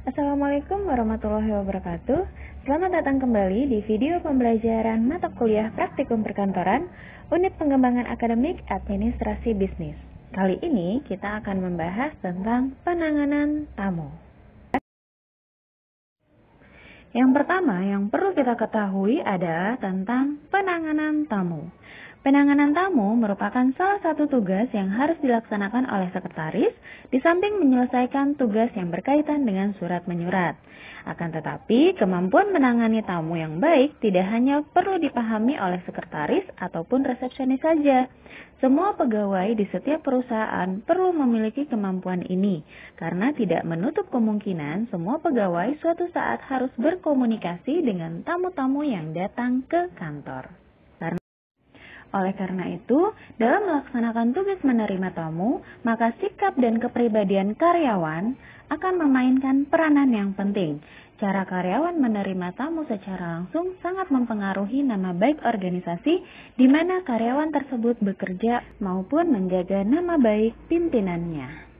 Assalamualaikum warahmatullahi wabarakatuh. Selamat datang kembali di video pembelajaran mata kuliah praktikum perkantoran, unit pengembangan akademik administrasi bisnis. Kali ini kita akan membahas tentang penanganan tamu. Yang pertama yang perlu kita ketahui adalah tentang penanganan tamu. Penanganan tamu merupakan salah satu tugas yang harus dilaksanakan oleh sekretaris, di samping menyelesaikan tugas yang berkaitan dengan surat menyurat. Akan tetapi, kemampuan menangani tamu yang baik tidak hanya perlu dipahami oleh sekretaris ataupun resepsionis saja. Semua pegawai di setiap perusahaan perlu memiliki kemampuan ini, karena tidak menutup kemungkinan semua pegawai suatu saat harus berkomunikasi dengan tamu-tamu yang datang ke kantor. Oleh karena itu, dalam melaksanakan tugas menerima tamu, maka sikap dan kepribadian karyawan akan memainkan peranan yang penting. Cara karyawan menerima tamu secara langsung sangat mempengaruhi nama baik organisasi di mana karyawan tersebut bekerja maupun menjaga nama baik pimpinannya.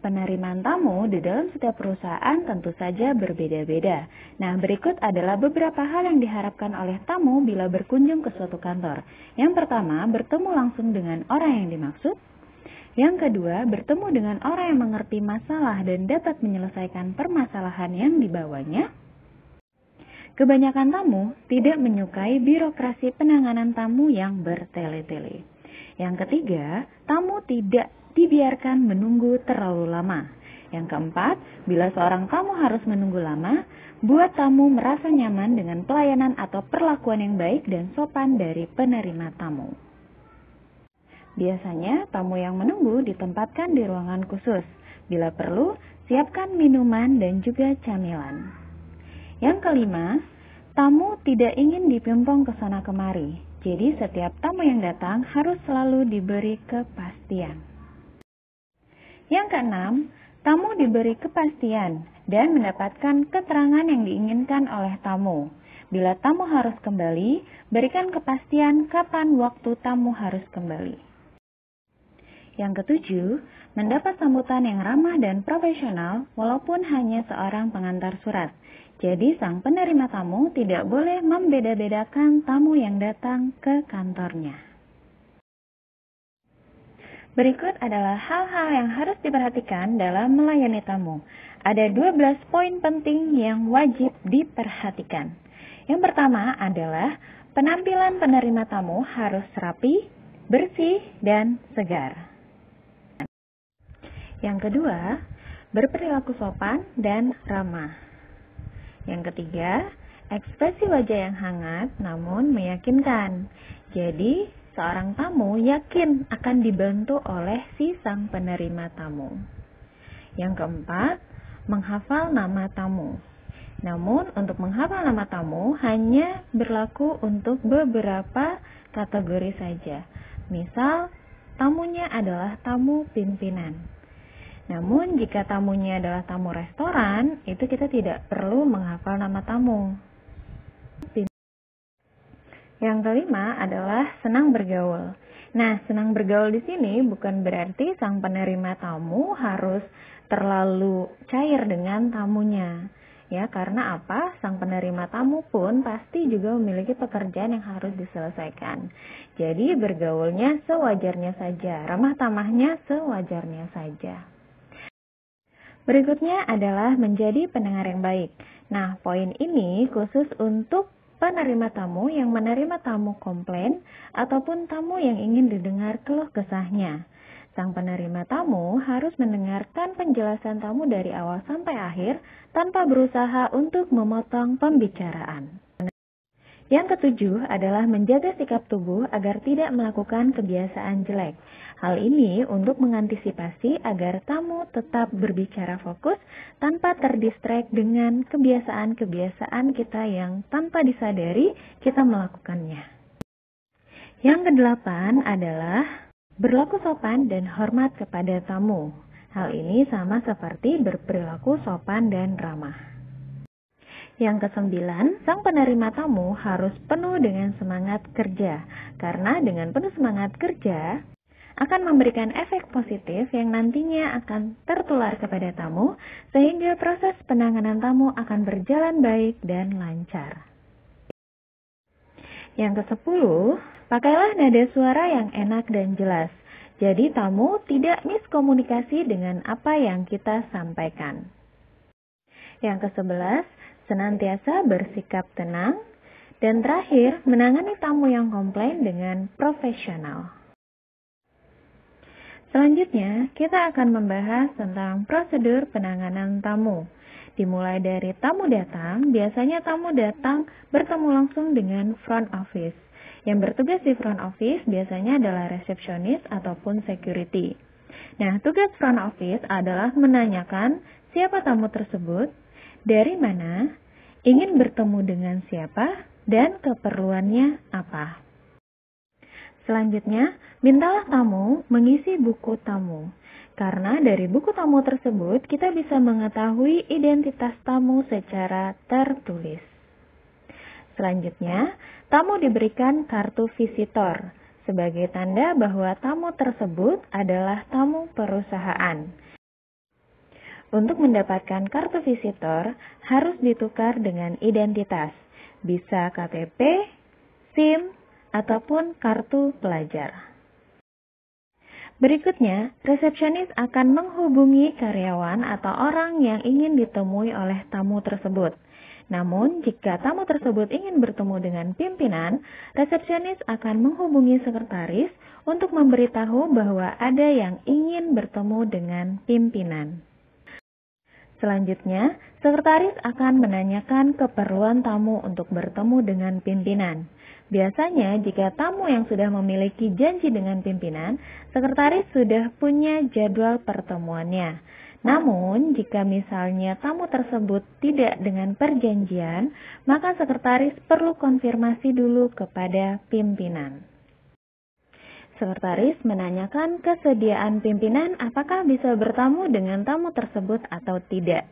Penerimaan tamu di dalam setiap perusahaan tentu saja berbeda-beda. Nah, berikut adalah beberapa hal yang diharapkan oleh tamu bila berkunjung ke suatu kantor. Yang pertama, bertemu langsung dengan orang yang dimaksud. Yang kedua, bertemu dengan orang yang mengerti masalah dan dapat menyelesaikan permasalahan yang dibawanya. Kebanyakan tamu tidak menyukai birokrasi penanganan tamu yang bertele-tele. Yang ketiga, tamu tidak dibiarkan menunggu terlalu lama. Yang keempat, bila seorang tamu harus menunggu lama, buat tamu merasa nyaman dengan pelayanan atau perlakuan yang baik dan sopan dari penerima tamu. Biasanya, tamu yang menunggu ditempatkan di ruangan khusus. Bila perlu, siapkan minuman dan juga camilan. Yang kelima, tamu tidak ingin dipimpong ke sana kemari. Jadi, setiap tamu yang datang harus selalu diberi kepastian. Yang keenam, tamu diberi kepastian dan mendapatkan keterangan yang diinginkan oleh tamu. Bila tamu harus kembali, berikan kepastian kapan waktu tamu harus kembali. Yang ketujuh, mendapat sambutan yang ramah dan profesional walaupun hanya seorang pengantar surat. Jadi, sang penerima tamu tidak boleh membeda-bedakan tamu yang datang ke kantornya. Berikut adalah hal-hal yang harus diperhatikan dalam melayani tamu. Ada 12 poin penting yang wajib diperhatikan. Yang pertama adalah penampilan penerima tamu harus rapi, bersih, dan segar. Yang kedua, berperilaku sopan dan ramah. Yang ketiga, ekspresi wajah yang hangat namun meyakinkan. Jadi, seorang tamu yakin akan dibantu oleh si sang penerima tamu. Yang keempat, menghafal nama tamu. Namun, untuk menghafal nama tamu hanya berlaku untuk beberapa kategori saja. Misal, tamunya adalah tamu pimpinan. Namun, jika tamunya adalah tamu restoran, itu kita tidak perlu menghafal nama tamu. Yang kelima adalah senang bergaul. Nah, senang bergaul di sini bukan berarti sang penerima tamu harus terlalu cair dengan tamunya. Ya, karena apa? Sang penerima tamu pun pasti juga memiliki pekerjaan yang harus diselesaikan. Jadi, bergaulnya sewajarnya saja, ramah tamahnya sewajarnya saja. Berikutnya adalah menjadi pendengar yang baik. Nah, poin ini khusus untuk penerima tamu yang menerima tamu komplain ataupun tamu yang ingin didengar keluh kesahnya. Sang penerima tamu harus mendengarkan penjelasan tamu dari awal sampai akhir tanpa berusaha untuk memotong pembicaraan. Yang ketujuh adalah menjaga sikap tubuh agar tidak melakukan kebiasaan jelek. Hal ini untuk mengantisipasi agar tamu tetap berbicara fokus tanpa terdistract dengan kebiasaan-kebiasaan kita yang tanpa disadari kita melakukannya. Yang kedelapan adalah berlaku sopan dan hormat kepada tamu. Hal ini sama seperti berperilaku sopan dan ramah. Yang kesembilan, sang penerima tamu harus penuh dengan semangat kerja. Karena dengan penuh semangat kerja, akan memberikan efek positif yang nantinya akan tertular kepada tamu, sehingga proses penanganan tamu akan berjalan baik dan lancar. Yang ke-10, pakailah nada suara yang enak dan jelas. Jadi tamu tidak miskomunikasi dengan apa yang kita sampaikan. Yang ke-11, senantiasa bersikap tenang. Dan terakhir, menangani tamu yang komplain dengan profesional. Selanjutnya, kita akan membahas tentang prosedur penanganan tamu. Dimulai dari tamu datang, biasanya tamu datang bertemu langsung dengan front office. Yang bertugas di front office biasanya adalah resepsionis ataupun security. Nah, tugas front office adalah menanyakan siapa tamu tersebut, dari mana, ingin bertemu dengan siapa, dan keperluannya apa. Selanjutnya, mintalah tamu mengisi buku tamu. Karena dari buku tamu tersebut, kita bisa mengetahui identitas tamu secara tertulis. Selanjutnya, tamu diberikan kartu visitor sebagai tanda bahwa tamu tersebut adalah tamu perusahaan. Untuk mendapatkan kartu visitor, harus ditukar dengan identitas. Bisa KTP, SIM, ataupun kartu pelajar. Berikutnya, resepsionis akan menghubungi karyawan atau orang yang ingin ditemui oleh tamu tersebut. Namun, jika tamu tersebut ingin bertemu dengan pimpinan, resepsionis akan menghubungi sekretaris untuk memberitahu bahwa ada yang ingin bertemu dengan pimpinan. Selanjutnya, sekretaris akan menanyakan keperluan tamu untuk bertemu dengan pimpinan. Biasanya, jika tamu yang sudah memiliki janji dengan pimpinan, sekretaris sudah punya jadwal pertemuannya. Namun, jika misalnya tamu tersebut tidak dengan perjanjian, maka sekretaris perlu konfirmasi dulu kepada pimpinan. Sekretaris menanyakan kesediaan pimpinan apakah bisa bertemu dengan tamu tersebut atau tidak.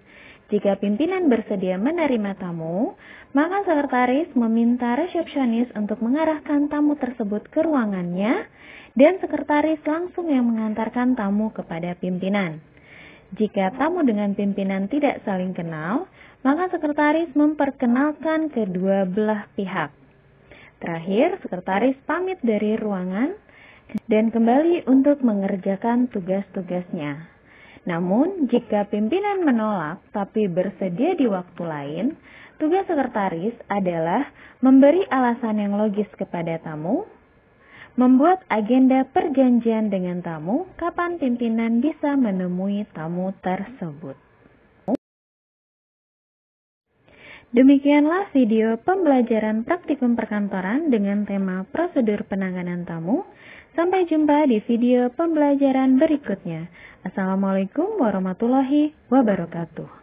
Jika pimpinan bersedia menerima tamu, maka sekretaris meminta resepsionis untuk mengarahkan tamu tersebut ke ruangannya dan sekretaris langsung yang mengantarkan tamu kepada pimpinan. Jika tamu dengan pimpinan tidak saling kenal, maka sekretaris memperkenalkan kedua belah pihak. Terakhir, sekretaris pamit dari ruangan dan kembali untuk mengerjakan tugas-tugasnya. Namun, jika pimpinan menolak tapi bersedia di waktu lain, tugas sekretaris adalah memberi alasan yang logis kepada tamu, membuat agenda perjanjian dengan tamu kapan pimpinan bisa menemui tamu tersebut. Demikianlah video pembelajaran praktikum perkantoran dengan tema prosedur penanganan tamu. Sampai jumpa di video pembelajaran berikutnya. Assalamualaikum warahmatullahi wabarakatuh.